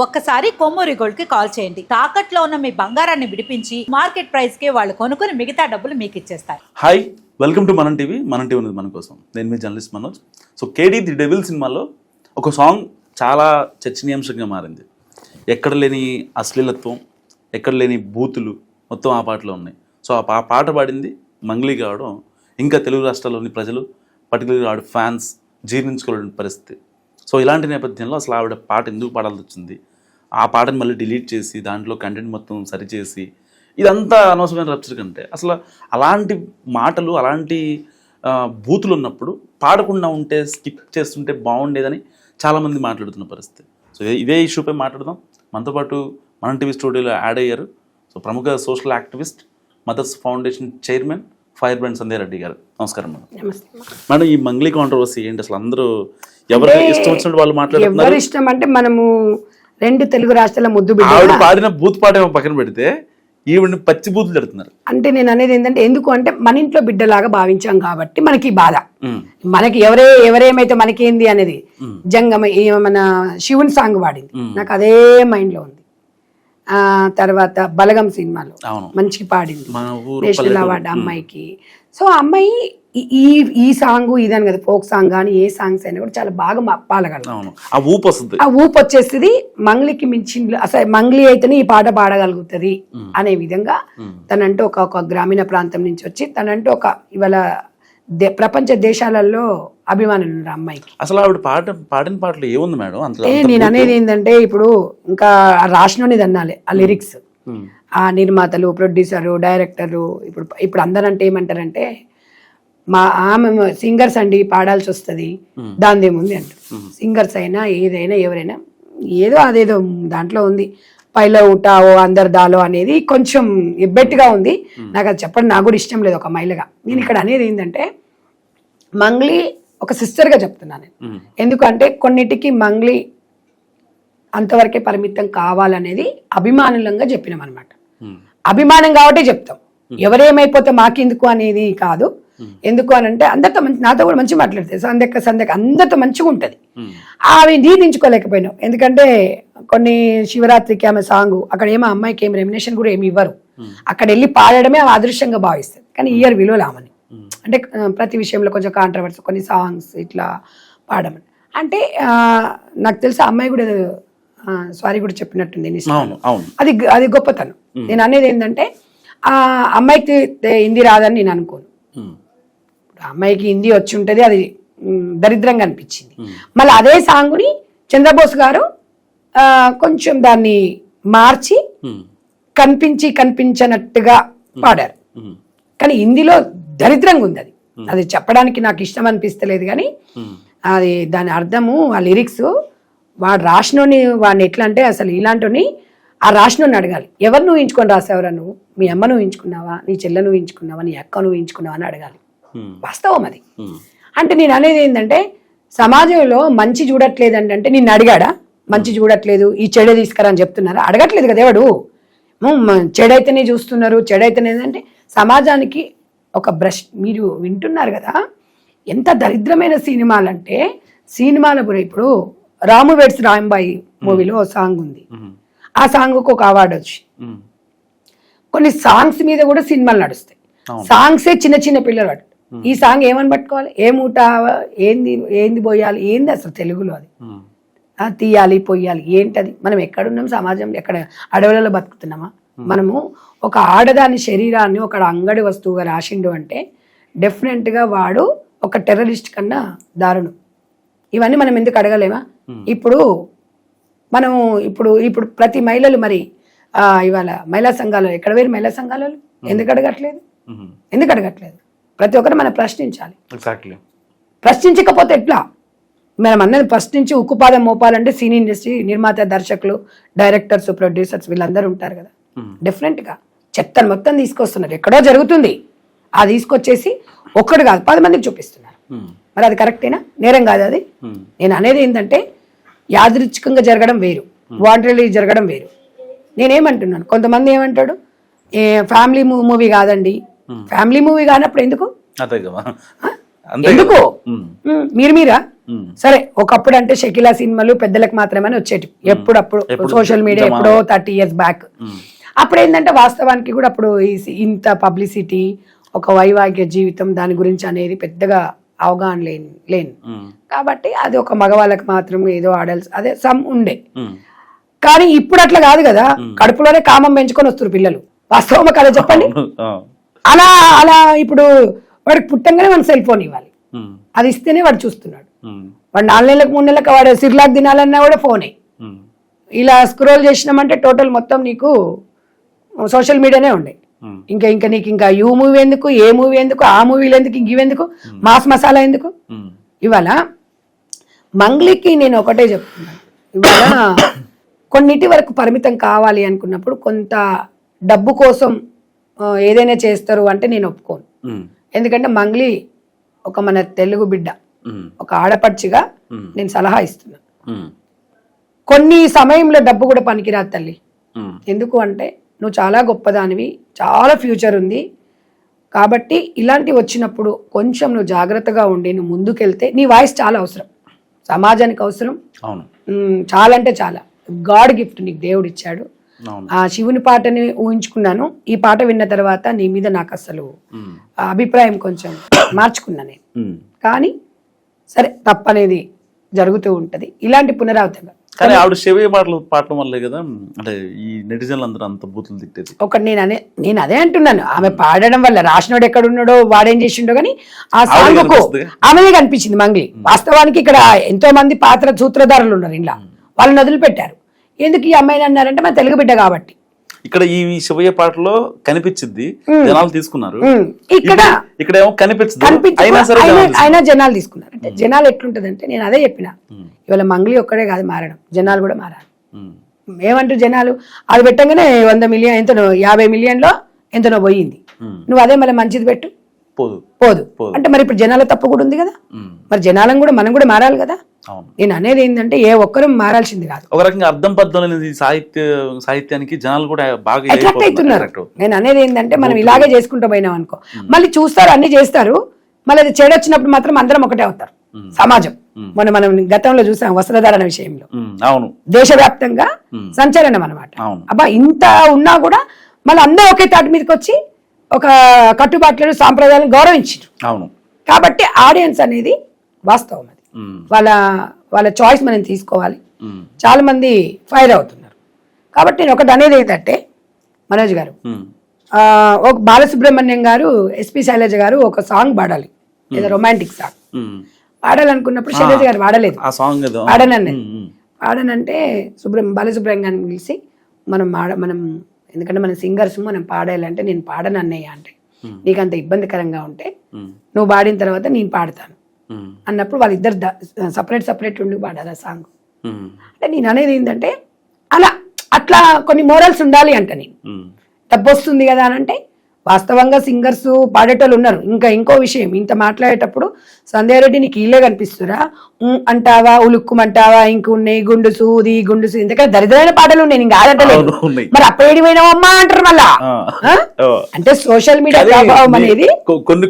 ఒక్కసారి కొమ్మూరి గోల్డ్ కి కాల్ చేయండి. తాకట్లో ఉన్న మీ బంగారాన్ని విడిపించి మార్కెట్ ప్రైస్ కి వాళ్ళు కొనుక్కుని మిగతా డబ్బులు మీకు ఇచ్చేస్తారు. Hi, welcome to Manam TV. Manam TV అనేది మన కోసం. నేను మీ జర్నలిస్ట్ మనోజ్. సో కేడీ ది డెవిల్ సినిమాలో ఒక సాంగ్ చాలా చర్చనీయాంశంగా మారింది. ఎక్కడ లేని అశ్లీలత్వం, ఎక్కడ లేని బూతులు మొత్తం ఆ పాటలో ఉన్నాయి. సో ఆ పాట పాడింది మంగ్లీ కావడం ఇంకా తెలుగు రాష్ట్రాల్లోని ప్రజలు, పర్టికులర్గా ఆవిడ ఫ్యాన్స్ జీర్ణించుకోలేని పరిస్థితి. సో ఇలాంటి నేపథ్యంలో అసలు ఆవిడ పాట ఎందుకు పాడాల్సి వచ్చింది, ఆ పాటను మళ్ళీ డిలీట్ చేసి దాంట్లో కంటెంట్ మొత్తం సరిచేసి, ఇదంతా అనవసరమైన రప్చర్ కంటే అసలు అలాంటి మాటలు, అలాంటి బూతులు ఉన్నప్పుడు పాడకుండా ఉంటే, స్కిప్ చేస్తుంటే బాగుండేదని చాలామంది మాట్లాడుతున్న పరిస్థితి. సో ఇదే ఇష్యూపై మాట్లాడదాం. మనతో పాటు మనం టీవీ స్టూడియోలో యాడ్ అయ్యారు సో ప్రముఖ social activist, mothers foundation chairman fire brand Sandhya Reddy గారు. నమస్కారం మేడం. మేడం, ఈ మంగ్లీ కాంట్రవర్సీ ఏంటి అసలు? అందరూ ఎవరు ఇష్టం వచ్చినట్టు వాళ్ళు మాట్లాడుతున్నారు. ఇష్టం అంటే మనము రెండు తెలుగు రాష్ట్రాల ముద్దు బిడ్డ. ఆవిడ పాడిన బూత్ పాట ఏమో పక్కన పెడితే ఈవిడ పచ్చి బూతులు పెడుతున్నారు. అంటే నేను అనేది ఏంటంటే, ఎందుకు అంటే మన ఇంట్లో బిడ్డలాగా భావించాం కాబట్టి మనకి బాధ. మనకి ఎవరేమైతే మనకేంది అనేది. జంగమ మన శివుని సాంగ్ పాడింది, నాకు అదే మైండ్ లో ఉంది. తర్వాత బలగం సినిమాలో మంచిగా పాడింది, నేషనల్ అవార్డు అమ్మాయికి. సో అమ్మాయి ఈ సాంగ్ ఇదని కదా, ఫోక్ సాంగ్ కానీ ఏ సాంగ్స్ అయినా కూడా చాలా బాగా పాడగలదు. ఆ ఊపు వచ్చేస్తుంది. మంగ్లీకి మించింది అసలు మంగ్లీ అయితేనే ఈ పాట పాడగలుగుతుంది అనే విధంగా తనంటూ ఒక గ్రామీణ ప్రాంతం నుంచి వచ్చి తనంటూ ఒక ఇవాళ ప్రపంచ దేశాలలో అభిమానులు ఉన్నారు అమ్మాయికి. అసలు ఆవిడ పాడిన పాటలు ఏముంది మేడం? నేను అనేది ఏంటంటే, ఇప్పుడు ఇంకా రాసినోనిది అనాలి ఆ లిరిక్స్. ఆ నిర్మాతలు, ప్రొడ్యూసరు, డైరెక్టరు, ఇప్పుడు అందరంటే ఏమంటారంటే, ఆమె సింగర్స్ అండి పాడాల్సి వస్తుంది, దానిదేముంది అంటారు. సింగర్స్ అయినా ఏదైనా ఎవరైనా ఏదో అదేదో దాంట్లో ఉంది. పైలో ఊటావో అందరు దాలో అనేది కొంచెం ఎబ్బెట్టుగా ఉంది. నాకు అది చెప్పడం నాకు కూడా ఇష్టం లేదు ఒక మహిళగా. నేను ఇక్కడ అనేది ఏంటంటే, మంగ్లీ ఒక సిస్టర్గా చెప్తున్నాను నేను. ఎందుకంటే కొన్నిటికి మంగ్లీ అంతవరకే పరిమితం కావాలనేది అభిమానులంగా చెప్పినాం అనమాట. అభిమానం కాబట్టి చెప్తాం, ఎవరేమైపోతే మాకెందుకు అనేది కాదు. ఎందుకు అని అంటే, అందరితో మంచి, నాతో కూడా మంచి మాట్లాడుతుంది, సందెక్క అందరితో మంచిగా ఉంటుంది. అవి జీర్ణించుకోలేకపోయినావు. ఎందుకంటే కొన్ని శివరాత్రికి ఆమె సాంగ్ అక్కడ ఏమో అమ్మాయికి ఏం రెమ్యునేషన్ కూడా ఏమి ఇవ్వరు. అక్కడ వెళ్ళి పాడడమే ఆమె అదృష్టంగా భావిస్తుంది. కానీ ఇయర్ విలువలు ఆమెని అంటే ప్రతి విషయంలో కొంచెం కాంట్రవర్సీ, కొన్ని సాంగ్స్ ఇట్లా పాడమని అంటే నాకు తెలిసి అమ్మాయి కూడా సారీ కూడా చెప్పినట్టుంది. అది గొప్పతనం. నేను అనేది ఏంటంటే, ఆ అమ్మాయికి హిందీ రాదని నేను అనుకోను. అమ్మాయికి హిందీ వచ్చి ఉంటుంది, అది దరిద్రంగా అనిపించింది. మళ్ళీ అదే సాంగ్ని చంద్రబోస్ గారు కొంచెం దాన్ని మార్చి కనిపించనట్టుగా పాడారు. కానీ హిందీలో దరిద్రంగా ఉంది. అది చెప్పడానికి నాకు ఇష్టం అనిపిస్తలేదు. కానీ అది దాని అర్థము, ఆ లిరిక్స్ వాడు రాసినోని, వాడిని ఎట్లా అంటే అసలు ఇలాంటిని ఆ రాసినోని అడగాలి. ఎవరు నువ్వు ఊహించుకొని రాసావురా? నువ్వు మీ అమ్మ నువ్వు ఊహించుకున్నావా, నీ చెల్లె నువ్వు ఊహించుకున్నావా, నీ అక్క నువ్వు ఊహించుకున్నావా అని అడగాలి. వాస్తవం అది. అంటే నేను అనేది ఏంటంటే, సమాజంలో మంచి చూడట్లేదండి అంటే నిన్ను అడిగాడా? మంచి చూడట్లేదు, ఈ చెడే తీసుకురా అని చెప్తున్నారా? అడగట్లేదు కదా ఎవడు. చెడైతేనే చూస్తున్నారు, చెడైతేనే అంటే సమాజానికి ఒక బ్రష్. మీరు వింటున్నారు కదా, ఎంత దరిద్రమైన సినిమాలు అంటే, సినిమాల ఇప్పుడు రాము వెడ్స్ రాంబాయి మూవీలో సాంగ్ ఉంది. ఆ సాంగ్కి ఒక అవార్డు వచ్చి, కొన్ని సాంగ్స్ మీద కూడా సినిమాలు నడుస్తాయి. సాంగ్సే చిన్న చిన్న పిల్లలు ఈ సాంగ్ ఏమని పట్టుకోవాలి, ఏమూట, ఏంది పోయాలి, ఏంది అసలు తెలుగులో అది తీయాలి పొయ్యాలి ఏంటది? మనం ఎక్కడున్నాం సమాజంలో? ఎక్కడ అడవులలో బతుకుతున్నామా? మనము ఒక ఆడదాని శరీరాన్ని ఒక అంగడి వస్తువుగా రాసిండు అంటే డెఫినెట్గా వాడు ఒక టెర్రరిస్ట్ కన్నా దారుణం. ఇవన్నీ మనం ఎందుకు అడగలేమా? ఇప్పుడు మనము ఇప్పుడు ప్రతి మహిళలు మరి ఇవాళ మహిళా సంఘాలు ఎక్కడ వేరు? మహిళా సంఘాలు ఎందుకు అడగట్లేదు? ప్రతి ఒక్కరు మనం ప్రశ్నించాలి. ప్రశ్నించకపోతే ఎట్లా? మనం అన్నది ఫస్ట్ నుంచి ఉక్కుపాదం మోపాలంటే సినీ ఇండస్ట్రీ, నిర్మాత, దర్శకులు, డైరెక్టర్స్, ప్రొడ్యూసర్స్ వీళ్ళందరూ ఉంటారు కదా. డెఫినెట్గా చెత్తను మొత్తం తీసుకొస్తున్నారు. ఎక్కడో జరుగుతుంది, అది తీసుకొచ్చేసి ఒక్కడు కాదు 10 మందికి చూపిస్తున్నారు. మరి అది కరెక్టేనా? నేరం కాదు అది. నేను అనేది ఏంటంటే, యాదృచ్ఛికంగా జరగడం వేరు, వాంటెడ్లీ జరగడం వేరు. నేనేమంటున్నాను, కొంతమంది ఏమంటాడు, ఫ్యామిలీ మూవీ కాదండి. ఫ్యామిలీ మూవీ కానప్పుడు ఎందుకు? ఎందుకు మీరా సరే ఒకప్పుడు అంటే షకీలా సినిమాలు పెద్దలకు మాత్రమే వచ్చేటి, ఎప్పుడప్పుడు సోషల్ మీడియా ఎప్పుడో 30 years బ్యాక్. అప్పుడు ఏంటంటే వాస్తవానికి కూడా అప్పుడు ఇంత పబ్లిసిటీ, ఒక వైవాహిక జీవితం దాని గురించి అనేది పెద్దగా అవగాహన లేని కాబట్టి అది ఒక మగవాళ్ళకి మాత్రం ఏదో ఆడల్స్ అదే సమ్ ఉండే. కానీ ఇప్పుడు అట్లా కాదు కదా, కడుపులోనే కామం పెంచుకొని వస్తారు పిల్లలు. వాస్తవం కదా చెప్పండి. అలా అలా ఇప్పుడు వాడికి పుట్టంగానే మన సెల్ ఫోన్ ఇవ్వాలి, అది ఇస్తేనే వాడు చూస్తున్నాడు. వాడు 4 నెలలకు 3 నెలలకు వాడు సిర్లాక్ తినాలన్నా కూడా ఫోనే. ఇలా స్క్రోల్ చేసినామంటే టోటల్ మొత్తం నీకు సోషల్ మీడియానే ఉండే. ఇంకా నీకు ఇంకా యూ మూవీ ఎందుకు, ఏ మూవీ ఎందుకు, ఆ మూవీలు ఎందుకు, ఇంక ఇవెందుకు, మాస్ మసాలా ఎందుకు. ఇవాళ మంగ్లీకి నేను ఒకటే చెప్తున్నాను, ఇవాళ కొన్నిటి వరకు పరిమితం కావాలి అనుకున్నప్పుడు కొంత డబ్బు కోసం ఏదైనా చేస్తారు అంటే నేను ఒప్పుకోను. ఎందుకంటే మంగ్లీ ఒక మన తెలుగు బిడ్డ, ఒక ఆడపడుచుగా నేను సలహా ఇస్తున్నా. కొన్ని సమయంలో డబ్బు కూడా పనికిరాదు తల్లి. ఎందుకు అంటే నువ్వు చాలా గొప్పదానివి, చాలా ఫ్యూచర్ ఉంది కాబట్టి ఇలాంటివి వచ్చినప్పుడు కొంచెం నువ్వు జాగ్రత్తగా ఉండి నువ్వు ముందుకెళ్తే నీ వాయిస్ చాలా అవసరం, సమాజానికి అవసరం. చాలా అంటే చాలా గాడ్ గిఫ్ట్ నీకు దేవుడు ఇచ్చాడు. ఆ శివుని పాటని ఊహించుకున్నాను, ఈ పాట విన్న తర్వాత నీ మీద నాకు అసలు అభిప్రాయం కొంచెం మార్చుకున్నా నేను. కానీ సరే తప్పనేది జరుగుతూ ఉంటది, ఇలాంటి పునరావృతంగా. కానీ ఆవిడ శివయ్య పాటలు పాడటం వల్లే కదా అంటే ఈ నెటిజన్లు అందరూ అంత బూతులు తిట్టేది. ఒకటి నేను అదే అంటున్నాను, ఆమె పాడడం వల్ల రాసినోడు ఎక్కడ ఉన్నాడో వాడేం చేసిండో కానీ ఆ సాంగ్ కు ఆమెనే కనిపించింది మంగ్లీ. వాస్తవానికి ఇక్కడ ఎంతో మంది పాత్ర సూత్రధారులు ఉన్నారు, ఇలా వాళ్ళని వదిలిపెట్టారు. ఎందుకు ఈ అమ్మాయిని అన్నారంటే మన తెలుగు బిడ్డ కాబట్టి. ఇక్కడ ఈ శివయ్య పాటలో కనిపించింది, జనాలు తీసుకున్నారు. ఇక్కడ ఏమో అయినా జనాలు తీసుకున్నారు. అంటే జనాలు ఎట్లుంటదంటే నేను అదే చెప్పిన, ఇవాళ మంగ్లీ ఒక్కడే కాదు మారడం, జనాలు కూడా మారాలి. ఏమంటారు జనాలు, అది పెట్టంగానే 100 million ఎంతనో 50 millionలో ఎంతనో పోయింది, నువ్వు అదే మళ్ళీ మంచిది పెట్టు పోదు అంటే మరి ఇప్పుడు జనాల తప్పు కూడా ఉంది కదా, మరి జనాలను కూడా మనం కూడా మారాలి కదా. నేను అనేది ఏంటంటే ఏ ఒక్కరు మారాల్సింది కాదు, ఒక రకంగా అర్థం పద్ధతి అనేది సాహిత్యానికి జనాలు కూడా బాగా అట్రాక్ట్ అవుతున్నారు. నేను అనేది ఏంటంటే మనం ఇలాగే చేసుకుంటూ పోయినాం అనుకో, మళ్ళీ చూస్తారు అన్ని చేస్తారు, మళ్ళీ అది చెడు వచ్చినప్పుడు మాత్రం అందరం ఒకటే అవుతారు సమాజం. మనం గతంలో చూసాం వస్త్రధారణ విషయంలో దేశవ్యాప్తంగా సంచలనం అనమాట. అబ్బా ఇంత ఉన్నా కూడా మళ్ళీ అందరూ ఒకే తాటి మీదకి వచ్చి ఒక కట్టుబాట్లను సాంప్రదాయాలను గౌరవించారు. కాబట్టి ఆడియన్స్ అనేది వాస్తవం, అది వాళ్ళ చాయిస్ మనం తీసుకోవాలి. చాలా మంది ఫైర్ అవుతున్నారు కాబట్టి నేను ఒకటి అనేది ఏంటంటే మనోజ్ గారు, ఒక బాలసుబ్రహ్మణ్యం గారు, ఎస్పి శైలజ గారు ఒక సాంగ్ పాడాలి, ఏదో రొమాంటిక్ సాంగ్ పాడాలనుకున్నప్పుడు శైలజ గారు పాడనంటే బాలసుబ్రహ్మణ్యం గారిని పిలిచి మనం ఎందుకంటే మన సింగర్స్ మనం పాడాలంటే నేను పాడను అన్నయ్య అంటే, నీకు అంత ఇబ్బందికరంగా ఉంటే నువ్వు పాడిన తర్వాత నేను పాడతాను అన్నప్పుడు వాళ్ళిద్దరు సపరేట్ ఉండి పాడారు ఆ సాంగ్. అంటే నేను అనేది ఏంటంటే అట్లా కొన్ని మోరల్స్ ఉండాలి అంట. నేను డబ్బు వస్తుంది కదా అని అంటే వాస్తవంగా సింగర్స్ పాడేటోళ్ళు ఉన్నారు. ఇంకో విషయం, ఇంత మాట్లాడేటప్పుడు సంధ్యా రెడ్డి నీకు ఇల్లే కనిపిస్తురా అంటావా, ఉలుక్కుమంటావా, ఇంకున్నాయి గుండుసు ఇంతకన్నా దరిద్రమైన పాటలు ఉన్నాయి, నేను కాదంటలేదు. మరి అప్పుడేడిపోయినావమ్మా అంటారు మళ్ళా. అంటే సోషల్ మీడియా ప్రభావం అనేది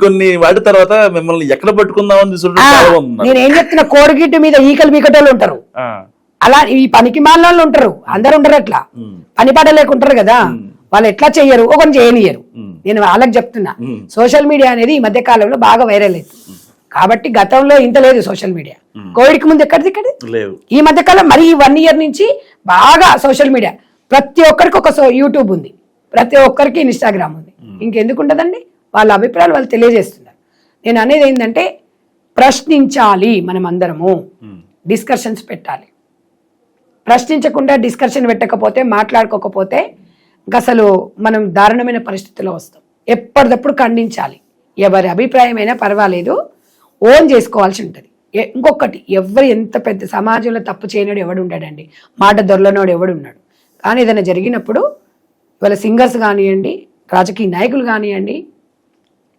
కొన్ని వాటి తర్వాత మిమ్మల్ని ఎక్కడ పట్టుకుందామని నేనేం చెప్తున్నా, కోడిగిట్టు మీద ఈకలు మీకటోళ్ళు ఉంటారు, అలా ఈ పనికి మాలలో ఉంటారు, అందరు ఉంటారు అట్లా పని పాట లేకుంటారు కదా, వాళ్ళు ఎట్లా చెయ్యరు, ఒకరిని చేయనియరు. నేను వాళ్ళకి చెప్తున్నా, సోషల్ మీడియా అనేది ఈ మధ్య కాలంలో బాగా వైరల్ అవుతుంది. కాబట్టి గతంలో ఇంత లేదు సోషల్ మీడియా, కోవిడ్కి ముందు ఎక్కడిది ఈ మధ్య కాలం మరి ఈ 1 year నుంచి బాగా సోషల్ మీడియా. ప్రతి ఒక్కరికి ఒక యూట్యూబ్ ఉంది, ప్రతి ఒక్కరికి ఇన్స్టాగ్రామ్ ఉంది, ఇంకెందుకు ఉండదండి. వాళ్ళ అభిప్రాయాలు వాళ్ళు తెలియజేస్తున్నారు. నేను అనేది ఏంటంటే ప్రశ్నించాలి, మనం అందరము డిస్కషన్స్ పెట్టాలి. ప్రశ్నించకుండా డిస్కషన్ పెట్టకపోతే, మాట్లాడుకోకపోతే అసలు మనం దారుణమైన పరిస్థితిలో వస్తాం. ఎప్పటికప్పుడు ఖండించాలి, ఎవరి అభిప్రాయం అయినా పర్వాలేదు, ఓన్ చేసుకోవాల్సి ఉంటుంది. ఇంకొకటి, ఎవరు ఎంత పెద్ద సమాజంలో తప్పు చేయనోడు ఎవడు ఉంటాడండి, మాట దొరలనోడు ఎవడు ఉన్నాడు. కానీ ఏదైనా జరిగినప్పుడు ఇవాళ సింగర్స్ కానివ్వండి, రాజకీయ నాయకులు కానివ్వండి,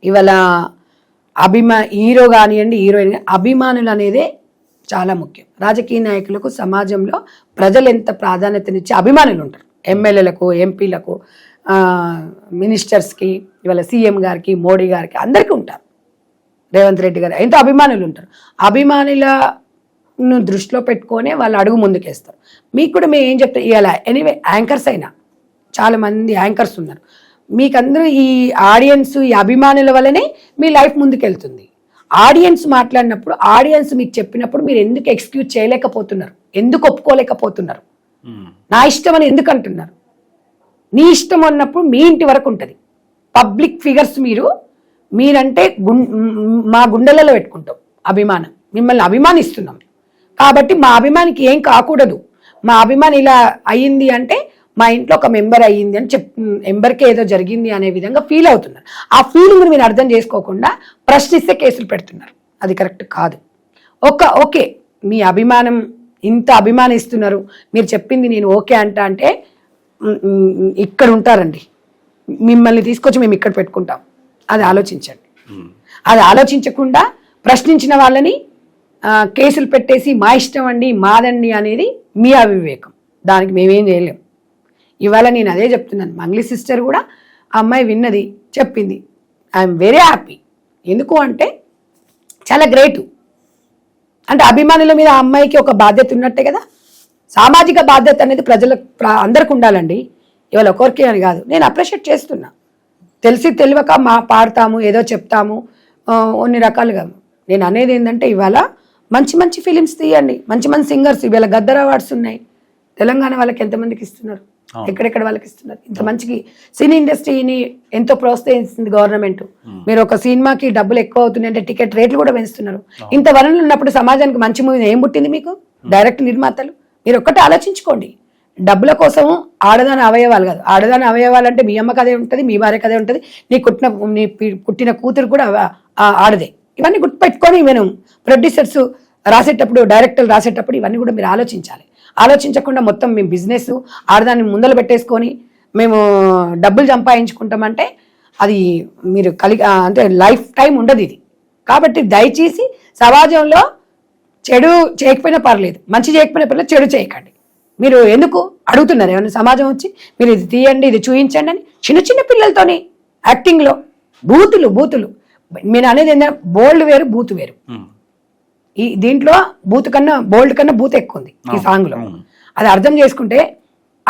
ఇవాళ హీరో కానివ్వండి, హీరోయిన్, అభిమానులు అనేదే చాలా ముఖ్యం. రాజకీయ నాయకులకు సమాజంలో ప్రజలు ఎంత ప్రాధాన్యతనిచ్చే అభిమానులు ఉంటారు, ఎమ్మెల్యేలకు, ఎంపీలకు, మినిస్టర్స్కి, ఇవాళ సీఎం గారికి, మోడీ గారికి అందరికీ ఉంటారు, రేవంత్ రెడ్డి గారు ఎంతో అభిమానులు ఉంటారు. అభిమానుల దృష్టిలో పెట్టుకొని వాళ్ళు అడుగు ముందుకేస్తారు. మీకు కూడా మేము ఏం చెప్తాం ఇలా ఎనీవే యాంకర్స్ అయినా చాలా మంది యాంకర్స్ ఉన్నారు. మీకందరూ ఈ ఆడియన్స్ ఈ అభిమానుల వల్లనే మీ లైఫ్ ముందుకెళ్తుంది. ఆడియన్స్ మాట్లాడినప్పుడు ఆడియన్స్ మీకు చెప్పినప్పుడు మీరు ఎందుకు ఎక్స్క్యూజ్ చేయలేకపోతున్నారు, ఎందుకు ఒప్పుకోలేకపోతున్నారు? నా ఇష్టం అని ఎందుకు అంటున్నారు? నీ ఇష్టం అన్నప్పుడు మీ ఇంటి వరకు ఉంటుంది. పబ్లిక్ ఫిగర్స్ మీరంటే మా గుండెలలో పెట్టుకుంటాం అభిమానం, మిమ్మల్ని అభిమానిస్తున్నాం కాబట్టి మా అభిమానికి ఏం కాకూడదు. మా అభిమాని ఇలా అయ్యింది అంటే మా ఇంట్లో ఒక మెంబర్ అయ్యింది అని మెంబర్కి ఏదో జరిగింది అనే విధంగా ఫీల్ అవుతున్నారు. ఆ ఫీలింగ్ మీరు అర్థం చేసుకోకుండా ప్రశ్నిస్తే కేసులు పెడుతున్నారు. అది కరెక్ట్ కాదు. ఓకే మీ అభిమానం ఇంత అభిమానిస్తున్నారు, మీరు చెప్పింది నేను ఓకే అంటే ఇక్కడ ఉంటారండి, మిమ్మల్ని తీసుకొచ్చి మేము ఇక్కడ పెట్టుకుంటాం. అది ఆలోచించండి. అది ఆలోచించకుండా ప్రశ్నించిన వాళ్ళని కేసులు పెట్టేసి మా ఇష్టం అండి మాదండి అనేది మీ అవివేకం. దానికి మేమేం చేయలేం. ఇవాళ నేను అదే చెప్తున్నాను. మంగ్లీ సిస్టర్ కూడా ఆ అమ్మాయి విన్నది, చెప్పింది. I'm very happy. ఎందుకు అంటే చాలా గ్రేటు. అంటే అభిమానుల మీద ఆ అమ్మాయికి ఒక బాధ్యత ఉన్నట్టే కదా. సామాజిక బాధ్యత అనేది అందరికి ఉండాలండి. ఇవాళ ఒకరికి అని కాదు. నేను అప్రిషియేట్ చేస్తున్నా. తెలిసి తెలియక పాడతాము, ఏదో చెప్తాము, కొన్ని రకాలుగా. నేను అనేది ఏంటంటే ఇవాళ మంచి మంచి ఫిలిమ్స్ తీయండి, మంచి మంచి సింగర్స్. ఇవాళ గద్దర్ అవార్డ్స్ ఉన్నాయి. తెలంగాణ వాళ్ళకి ఎంతమందికి ఇస్తున్నారు, ఎక్కడెక్కడ వాళ్ళకి ఇస్తున్నారు. ఇంత మంచికి సినీ ఇండస్ట్రీని ఎంతో ప్రోత్సహిస్తుంది గవర్నమెంట్. మీరు ఒక సినిమాకి డబ్బులు ఎక్కువ అవుతున్నాయి అంటే టికెట్ రేట్లు కూడా పెంచుతున్నారు. ఇంత వనరులు ఉన్నప్పుడు సమాజానికి మంచి మూవీ ఏం పుట్టింది మీకు? డైరెక్ట్ నిర్మాతలు. మీరు ఒక్కటే ఆలోచించుకోండి. డబ్బుల కోసం ఆడదాని అవయవాలు కాదు. ఆడదాని అవయవాలు అంటే మీ అమ్మకి అదే ఉంటుంది, మీ భార్యకి అదే ఉంటుంది, నీ పుట్టిన కూతురు కూడా ఆడదే. ఇవన్నీ గుర్తుపెట్టుకొని మనం ప్రొడ్యూసర్స్ రాసేటప్పుడు, డైరెక్టర్లు రాసేటప్పుడు ఇవన్నీ కూడా మీరు ఆలోచించాలి. ఆలోచించకుండా మొత్తం మేము బిజినెస్ ఆడదాన్ని ముందలు పెట్టేసుకొని మేము డబ్బులు సంపాదించుకుంటామంటే అది మీరు అంటే లైఫ్ టైం ఉండదు ఇది. కాబట్టి దయచేసి సమాజంలో చెడు చేయకపోయినా పర్లేదు, మంచి చేయకపోయినా పర్లేదు, చెడు చేయకండి. మీరు ఎందుకు అడుగుతున్నారు ఏమన్నా సమాజం వచ్చి మీరు ఇది తీయండి, ఇది చూపించండి అని? చిన్న చిన్న పిల్లలతోని యాక్టింగ్లో బూతులు. నేను అనేది ఏంటంటే బోల్డ్ వేరు, బూత్ వేరు. ఈ దీంట్లో బూత్ కన్నా బోల్డ్ కన్నా బూత్ ఎక్కువ ఉంది ఈ సాంగ్ లో. అది అర్థం చేసుకుంటే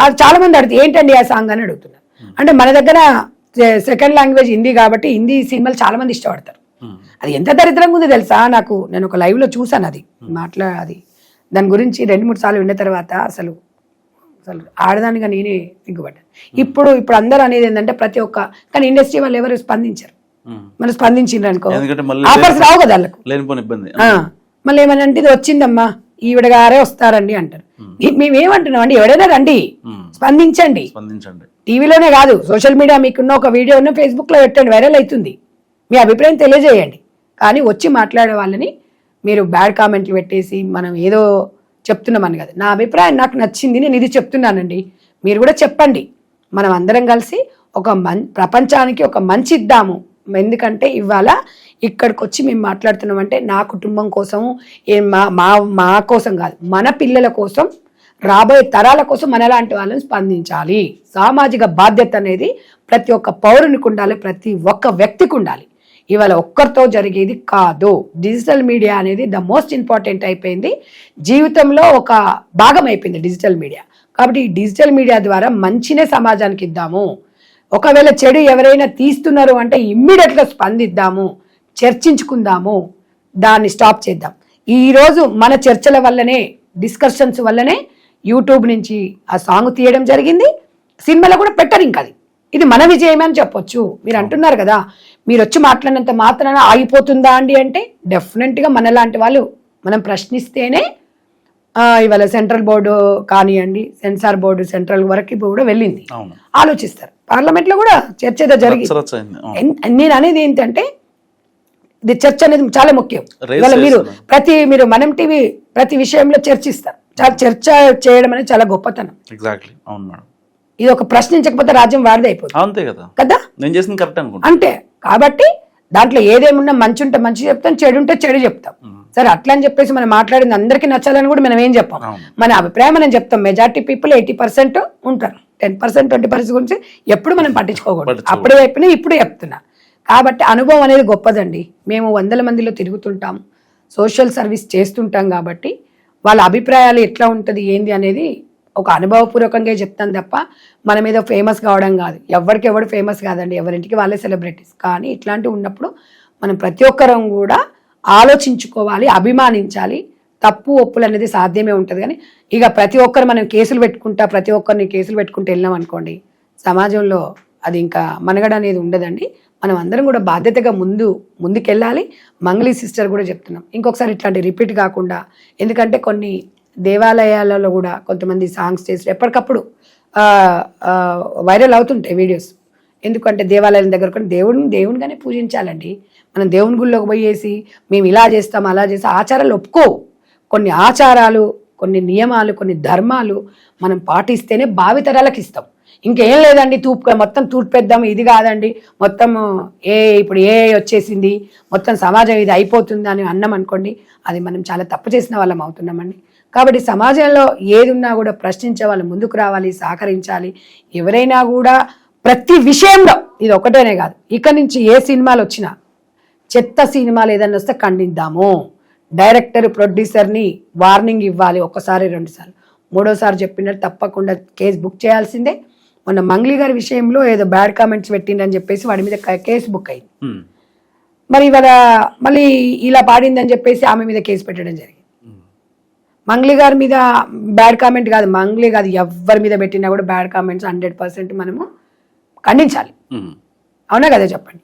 అది చాలా మంది అడుగుతుంది ఏంటండి ఆ సాంగ్ అని అడుగుతున్నారు. అంటే మన దగ్గర సెకండ్ లాంగ్వేజ్ హిందీ కాబట్టి హిందీ సినిమాలు చాలా మంది ఇష్టపడతారు. అది ఎంత దరిద్రంగా ఉంది తెలుసా? నేను ఒక లైవ్ లో చూసాను. అది దాని గురించి 2-3 సార్లు విన్న తర్వాత అసలు ఆడదానిగా నేనే సిగ్గుపడ్డాను. ఇప్పుడు అందరూ అనేది ఏంటంటే ప్రతి ఒక్క కానీ ఇండస్ట్రీ వాళ్ళు ఎవరు స్పందించారు. మనం స్పందించిండ్రు అనుకో ఆఫర్స్ రావు కదా వాళ్ళకు. మళ్ళీ ఏమని అంటే ఇది వచ్చిందమ్మా ఈవిడ గారే వస్తారండి అంటారు. మేమేమంటున్నాం అండి, ఎవడైనా రండి, స్పందించండి. టీవీలోనే కాదు, సోషల్ మీడియా మీకున్న ఒక వీడియో ఉన్న ఫేస్బుక్ లో పెట్టండి, వైరల్ అవుతుంది. మీ అభిప్రాయం తెలియజేయండి. కానీ వచ్చి మాట్లాడే వాళ్ళని మీరు బ్యాడ్ కామెంట్లు పెట్టేసి మనం ఏదో చెప్తున్నామని కదా. నా అభిప్రాయం నాకు నచ్చింది, నేను ఇది చెప్తున్నానండి, మీరు కూడా చెప్పండి. మనం అందరం కలిసి ఒక ప్రపంచానికి ఒక మంచి ఇద్దాము. ఎందుకంటే ఇవాళ ఇక్కడికి వచ్చి మేము మాట్లాడుతున్నామంటే నా కుటుంబం కోసము, మా కోసం కాదు, మన పిల్లల కోసం, రాబోయే తరాల కోసం మనలాంటి వాళ్ళని స్పందించాలి. సామాజిక బాధ్యత అనేది ప్రతి ఒక్క పౌరునికి ఉండాలి, ప్రతి ఒక్క వ్యక్తికి ఉండాలి. ఇవాళ ఒక్కరితో జరిగేది కాదు. డిజిటల్ మీడియా అనేది ద మోస్ట్ ఇంపార్టెంట్ అయిపోయింది, జీవితంలో ఒక భాగం అయిపోయింది డిజిటల్ మీడియా. కాబట్టి ఈ డిజిటల్ మీడియా ద్వారా మంచినే సమాజానికి ఇద్దాము. ఒకవేళ చెడు ఎవరైనా తీస్తున్నారు అంటే ఇమ్మీడియట్గా స్పందిద్దాము, చర్చించుకుందాము, దాన్ని స్టాప్ చేద్దాం. ఈరోజు మన చర్చల వల్లనే, డిస్కషన్స్ వల్లనే యూట్యూబ్ నుంచి ఆ సాంగ్ తీయడం జరిగింది. సినిమాలో కూడా పెట్టరు. ఇంకా ఇది మన విజయమే అని చెప్పొచ్చు. మీరు అంటున్నారు కదా మీరు వచ్చి మాట్లాడినంత మాత్రాన ఆగిపోతుందా అండి అంటే డెఫినెట్గా మనలాంటి వాళ్ళు మనం ప్రశ్నిస్తేనే ఇవాళ సెంట్రల్ బోర్డు కానివ్వండి, సెన్సార్ బోర్డు సెంట్రల్ వరకు కూడా వెళ్ళింది. ఆలోచిస్తారు. పార్లమెంట్ లో కూడా చర్చ జరిగింది. నేను అనేది ఏంటంటే ఇది చర్చ అనేది చాలా ముఖ్యం. ఇవాళ మీరు మనం టీవీ ప్రతి విషయంలో చర్చిస్తారు. చర్చ చేయడం అనేది చాలా గొప్పతనం. ఇది ఒక ప్రశ్నించకపోతే రాజ్యం వాడిదే అయిపోతుంది కదా. అంటే కాబట్టి దాంట్లో ఏదేమున్నా మంచి ఉంటే మంచి చెప్తాం, చెడు ఉంటే చెడు చెప్తాం. సరే అట్లా అని చెప్పేసి మనం మాట్లాడింది అందరికీ నచ్చాలని కూడా మనం ఏం చెప్పాం. మన అభిప్రాయం మనం చెప్తాం. మెజారిటీ పీపుల్ 80% ఉంటారు, 10% 20% గురించి ఎప్పుడు మనం పట్టించుకోకూడదు. అప్పుడే చెప్పినా ఇప్పుడు చెప్తున్నా. కాబట్టి అనుభవం అనేది గొప్పదండి. మేము 100 మందిలో తిరుగుతుంటాం, సోషల్ సర్వీస్ చేస్తుంటాం. కాబట్టి వాళ్ళ అభిప్రాయాలు ఎట్లా ఉంటుంది ఏంది అనేది ఒక అనుభవపూర్వకంగా చెప్తాను తప్ప మన మీద ఫేమస్ కావడం కాదు. ఎవరికి ఎవడు ఫేమస్ కాదండి, ఎవరింటికి వాళ్ళే సెలబ్రిటీస్. కానీ ఇట్లాంటివి ఉన్నప్పుడు మనం ప్రతి ఒక్కరం కూడా ఆలోచించుకోవాలి, అభిమానించాలి. తప్పు ఒప్పులు అనేది సాధ్యమే ఉంటుంది. కానీ ఇక ప్రతి ఒక్కరు మనం కేసులు పెట్టుకుంటా, ప్రతి ఒక్కరిని కేసులు పెట్టుకుంటూ వెళ్ళాం అనుకోండి, సమాజంలో అది ఇంకా మనగడ అనేది ఉండదండి. మనం అందరం కూడా బాధ్యతగా ముందుకెళ్ళాలి. మంగ్లీ సిస్టర్ కూడా చెప్తున్నాం, ఇంకొకసారి ఇట్లాంటి రిపీట్ కాకుండా. ఎందుకంటే కొన్ని దేవాలయాలలో కూడా కొంతమంది సాంగ్స్ చేసి ఎప్పటికప్పుడు వైరల్ అవుతుంటాయి వీడియోస్. ఎందుకంటే దేవాలయం దగ్గర కొన్ని దేవునిగానే పూజించాలండి. మనం దేవుని గుళ్ళోకి పోయేసి మేము ఇలా చేస్తాం అలా చేస్తాం ఆచారాలు ఒప్పుకోవు. కొన్ని ఆచారాలు, కొన్ని నియమాలు, కొన్ని ధర్మాలు మనం పాటిస్తేనే భావితరాలకు ఇస్తాం. ఇంకేం లేదండి, మొత్తం తూర్పేద్దాం, ఇది కాదండి, మొత్తం ఇప్పుడు వచ్చేసింది, మొత్తం సమాజం ఇది అయిపోతుంది అని అన్నాం అనుకోండి, అది మనం చాలా తప్పు చేసిన వాళ్ళం అవుతున్నామండి. కాబట్టి సమాజంలో ఏది ఉన్నా కూడా ప్రశ్నించే వాళ్ళు ముందుకు రావాలి, సహకరించాలి. ఎవరైనా కూడా ప్రతి విషయంలో, ఇది ఒకటేనే కాదు, ఇక నుంచి ఏ సినిమాలు వచ్చినా, చెత్త సినిమాలు ఏదైనా వస్తే ఖండిద్దాము. డైరెక్టర్, ప్రొడ్యూసర్ని వార్నింగ్ ఇవ్వాలి. ఒకసారి 2 సార్లు, 3వ సారి చెప్పినట్టు తప్పకుండా కేసు బుక్ చేయాల్సిందే. మొన్న మంగ్లీ గారి విషయంలో ఏదో బ్యాడ్ కామెంట్స్ పెట్టిందని చెప్పేసి వాడి మీద కేసు బుక్ అయింది. మరి ఇవాళ మళ్ళీ ఇలా పాడిందని చెప్పేసి ఆమె మీద కేసు పెట్టడం జరిగింది. మంగ్లీ గారి మీద బ్యాడ్ కామెంట్ కాదు, మంగ్లీ కాదు, ఎవరి మీద పెట్టినా కూడా బ్యాడ్ కామెంట్స్ 100% మనము ఖండించాలి. అవునా కదా చెప్పండి.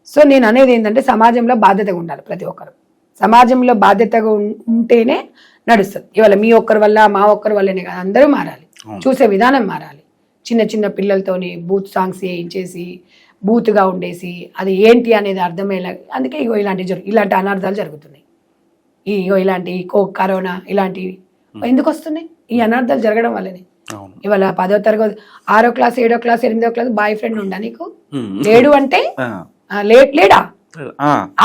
సో నేను అనేది ఏంటంటే సమాజంలో బాధ్యతగా ఉండాలి. ప్రతి ఒక్కరు సమాజంలో బాధ్యతగా ఉంటేనే నడుస్తుంది. ఇవాళ మీ ఒక్కరి వల్ల మా ఒక్కరి వల్లనే కాదు, అందరూ మారాలి, చూసే విధానం మారాలి. చిన్న చిన్న పిల్లలతోని బూత్ సాంగ్స్ వేయించేసి బూత్గా ఉండేసి అది ఏంటి అనేది అర్థమయ్యేలా, అందుకే ఇలాంటి అనర్థాలు జరుగుతున్నాయి. ఇలాంటి కరోనా ఇలాంటివి ఎందుకు వస్తున్నాయి? ఈ అనర్థాలు జరగడం వల్లనే. ఇవాళ 10వ తరగతి 6వ క్లాస్ 7వ క్లాస్ 8వ క్లాస్ బాయ్ ఫ్రెండ్ ఉండా నీకు? లేడు అంటే లేడా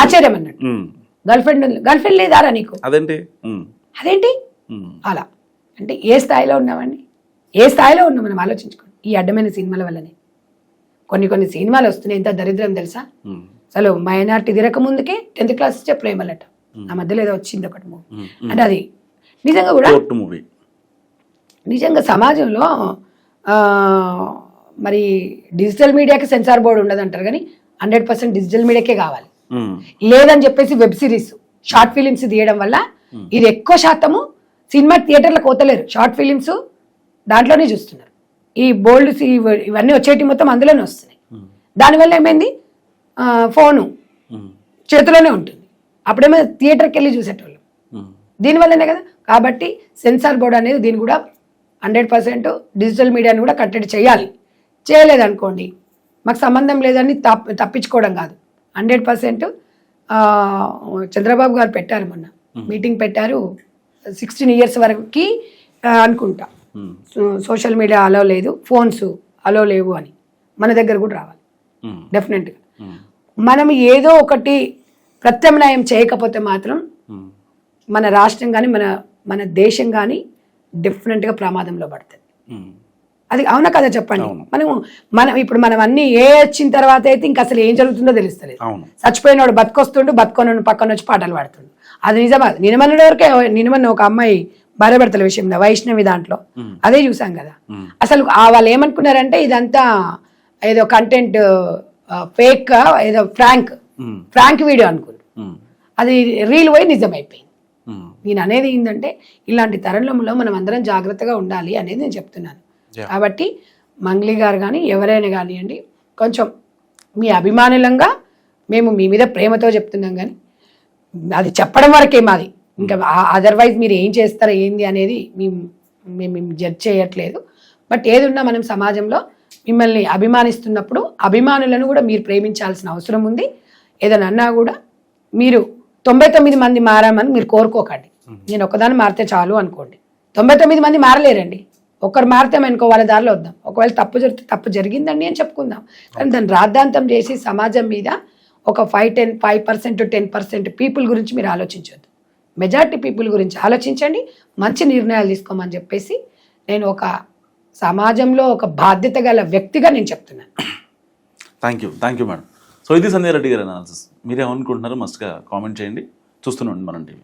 ఆశ్చర్యం అన్నట్టు. గర్ల్ ఫ్రెండ్ లేదారా నీకు? అదేంటి అలా అంటే ఏ స్థాయిలో ఉన్నామండి? ఏ స్థాయిలో ఉన్నాం మనం ఆలోచించుకోండి. ఈ అడ్డమైన సినిమాల వల్లనే కొన్ని సినిమాలు వస్తున్నాయి. ఎంత దరిద్రం తెలుసా? అసలు మైనార్టీ తిరక ముందుకే 10th క్లాస్ ఇచ్చే ప్రేమలట. ఆ మధ్యలో ఏదో వచ్చింది ఒకటి మూవీ. అంటే అది నిజంగా కూడా నిజంగా సమాజంలో మరి డిజిటల్ మీడియాకి సెన్సార్ బోర్డు ఉండదు అంటారు, కానీ 100% డిజిటల్ మీడియాకే కావాలి. లేదని చెప్పేసి వెబ్ సిరీస్, షార్ట్ ఫిలిమ్స్ తీయడం వల్ల ఇది ఎక్కువ శాతము సినిమా థియేటర్లకు పోతలేరు, షార్ట్ ఫిలిమ్స్ దాంట్లోనే చూస్తున్నారు. ఈ బోల్డ్ ఇవన్నీ వచ్చేటి మొత్తం అందులోనే వస్తున్నాయి. దానివల్ల ఏమైంది, ఫోను చేతిలోనే ఉంటుంది. అప్పుడేమో థియేటర్కి వెళ్ళి చూసేటోళ్ళు. దీనివల్లనే కదా. కాబట్టి సెన్సార్ బోర్డు అనేది దీన్ని కూడా 100% డిజిటల్ మీడియాని కూడా కట్టడి చేయాలి. చేయలేదనుకోండి మాకు సంబంధం లేదని తప్పించుకోవడం కాదు. 100% చంద్రబాబు గారు పెట్టారు, మొన్న మీటింగ్ పెట్టారు. 16 years వరకు అనుకుంటా సోషల్ మీడియా అలో లేదు, ఫోన్స్ అలో లేవు అని మన దగ్గర కూడా రావాలి. డెఫినెట్గా మనం ఏదో ఒకటి ప్రత్యామ్నాయం చేయకపోతే మాత్రం మన రాష్ట్రం కానీ మన దేశం కానీ డెఫినెట్గా ప్రమాదంలో పడుతుంది. అది అవునా కదా చెప్పండి. మనం ఇప్పుడు మనం అన్ని వచ్చిన తర్వాత అయితే ఇంకా అసలు ఏం జరుగుతుందో తెలుస్తలేదు. చచ్చిపోయినోడు బతుకొస్తుండు, బతుకొనోడు పక్కన వచ్చి పాటలు పాడుతుండు. అది నిజమా? నినమన్న వరకే నినమన్న ఒక అమ్మాయి భార్యాభర్తల విషయంలో వైష్ణవి దాంట్లో అదే చూసాం కదా. అసలు వాళ్ళు ఏమనుకున్నారంటే ఇదంతా ఏదో కంటెంట్ ఫేక్, ఏదో ఫ్రాంక్ వీడియో అనుకున్నారు. అది రీల్ పోయి నిజమైపోయింది. నేను అనేది ఏంటంటే ఇలాంటి తరుణంలో మనం అందరం జాగ్రత్తగా ఉండాలి అనేది నేను చెప్తున్నాను. కాబట్టి మంగ్లీ గారు కానీ ఎవరైనా కానివ్వండి, కొంచెం మీ అభిమానులంగా మేము మీ మీద ప్రేమతో చెప్తున్నాం, కానీ అది చెప్పడం వరకే మాది. ఇంకా అదర్వైజ్ మీరు ఏం చేస్తారో ఏంది అనేది మేము జడ్జ్ చేయట్లేదు. బట్ ఏది ఉన్నా మనం సమాజంలో మిమ్మల్ని అభిమానిస్తున్నప్పుడు అభిమానులను కూడా మీరు ప్రేమించాల్సిన అవసరం ఉంది. ఏదైనా అన్నా కూడా మీరు 99 మంది మారామని మీరు కోరుకోకండి. నేను ఒకదాన్ని మారితే చాలు అనుకోండి. 99 మంది మారలేరండి. ఒకరు మారితే అనుకో వాళ్ళ దారిలో వద్దాం. ఒకవేళ తప్పు జరిగితే తప్పు జరిగిందండి అని చెప్పుకుందాం. కానీ దాన్ని రాద్ధాంతం చేసి సమాజం మీద ఒక 5% 10% పీపుల్ గురించి మీరు ఆలోచించొద్దు. మెజారిటీ పీపుల్ గురించి ఆలోచించండి, మంచి నిర్ణయాలు తీసుకోమని చెప్పేసి నేను ఒక సమాజంలో ఒక బాధ్యత గల వ్యక్తిగా నేను చెప్తున్నాను. Thank you madam. సో ఇది సంధ్య రెడ్డి గారి అనాలిసిస్. మీరేమనుకుంటున్నారో మస్ట్గా కామెంట్ చేయండి. చూస్తూనే ఉండండి మనం టీవీ.